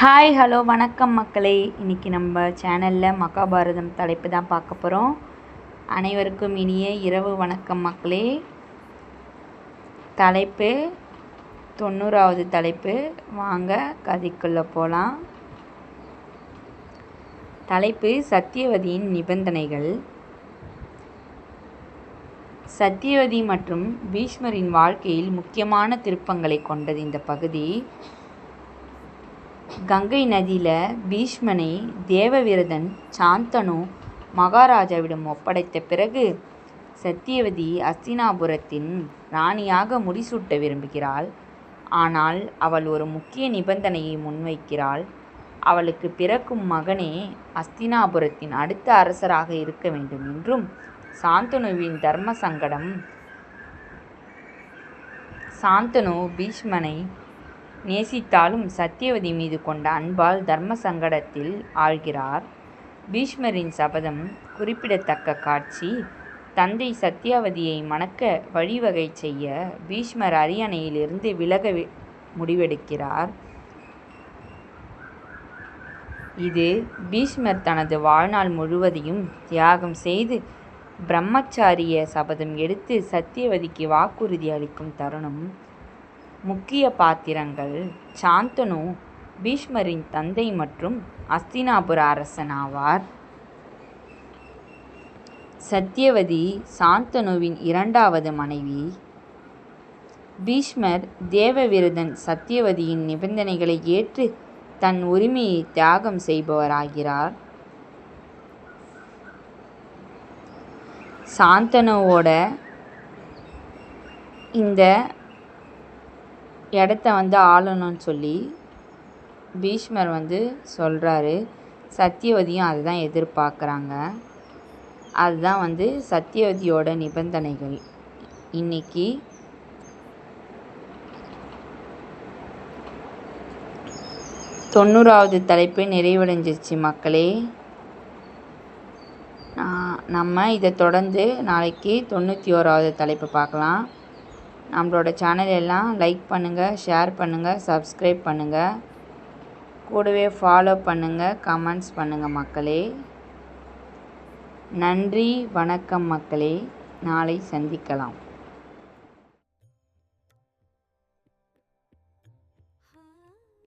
Hi hello வணக்கம் மக்களே. இன்றைக்கி நம்ம சேனலில் மகாபாரதம் தலைப்பு தான் பார்க்க போகிறோம். அனைவருக்கும் இனிய இரவு வணக்கம் மக்களே. தலைப்பு 90வது தலைப்பு. வாங்க கதைக்குள்ளே போகலாம். தலைப்பு சத்தியவதியின் நிபந்தனைகள். சத்தியவதி மற்றும் பீஷ்மரின் வாழ்க்கையில் முக்கியமான திருப்பங்களை கொண்டது இந்த பகுதி. கங்கை நதியில் பீஷ்மனை தேவவிரதன் சாந்தனு மகாராஜாவிடம் ஒப்படைத்த பிறகு சத்தியவதி அஸ்தினாபுரத்தின் ராணியாக முடிசூட்ட விரும்புகிறாள். ஆனால் அவள் ஒரு முக்கிய நிபந்தனையை முன்வைக்கிறாள். அவளுக்கு பிறக்கும் மகனே அஸ்தினாபுரத்தின் அடுத்த அரசராக இருக்க வேண்டும் என்றும், சாந்தனுவின் தர்ம சங்கடம். சாந்தனு பீஷ்மனை நேசித்தாலும் சத்தியவதி மீது கொண்ட அன்பால் தர்ம சங்கடத்தில் ஆழ்கிறார். பீஷ்மரின் சபதம் குறிப்பிடத்தக்க காட்சி. தந்தை சத்தியவதியை மணக்க வழிவகை செய்ய பீஷ்மர் அரியணையிலிருந்து விலக முடிவெடுக்கிறார். இது பீஷ்மர் தனது வாழ்நாள் முழுவதையும் தியாகம் செய்து பிரம்மச்சாரிய சபதம் எடுத்து சத்தியவதிக்கு வாக்குறுதி அளிக்கும் தருணம். முக்கிய பாத்திரங்கள்: சாந்தனு பீஷ்மரின் தந்தை மற்றும் அஸ்தினாபுர அரசன் ஆவார். சத்தியவதி சாந்தனுவின் இரண்டாவது மனைவி. பீஷ்மர் தேவவிரதன் சத்தியவதியின் நிபந்தனைகளை ஏற்று தன் உரிமையை தியாகம் செய்பவராகிறார். சாந்தனுவோட இந்த இடத்த ஆளணும்னு சொல்லி பீஷ்மர் சொல்கிறாரு. சத்தியவதியும் அதுதான் எதிர்பார்க்குறாங்க. அதுதான் சத்தியவதியோட நிபந்தனைகள். இன்னைக்கு 90வது தலைப்பு நிறைவடைஞ்சிருச்சு மக்களே. நம்ம இதை தொடர்ந்து நாளைக்கு 91வது தலைப்பு பார்க்கலாம். நம்மளோட சேனல் எல்லாம் லைக் பண்ணுங்கள், ஷேர் பண்ணுங்கள், சப்ஸ்கிரைப் பண்ணுங்கள், கூடவே ஃபாலோ பண்ணுங்கள், கமெண்ட்ஸ் பண்ணுங்கள் மக்களே. நன்றி வணக்கம் மக்களே. நாளை சந்திக்கலாம்.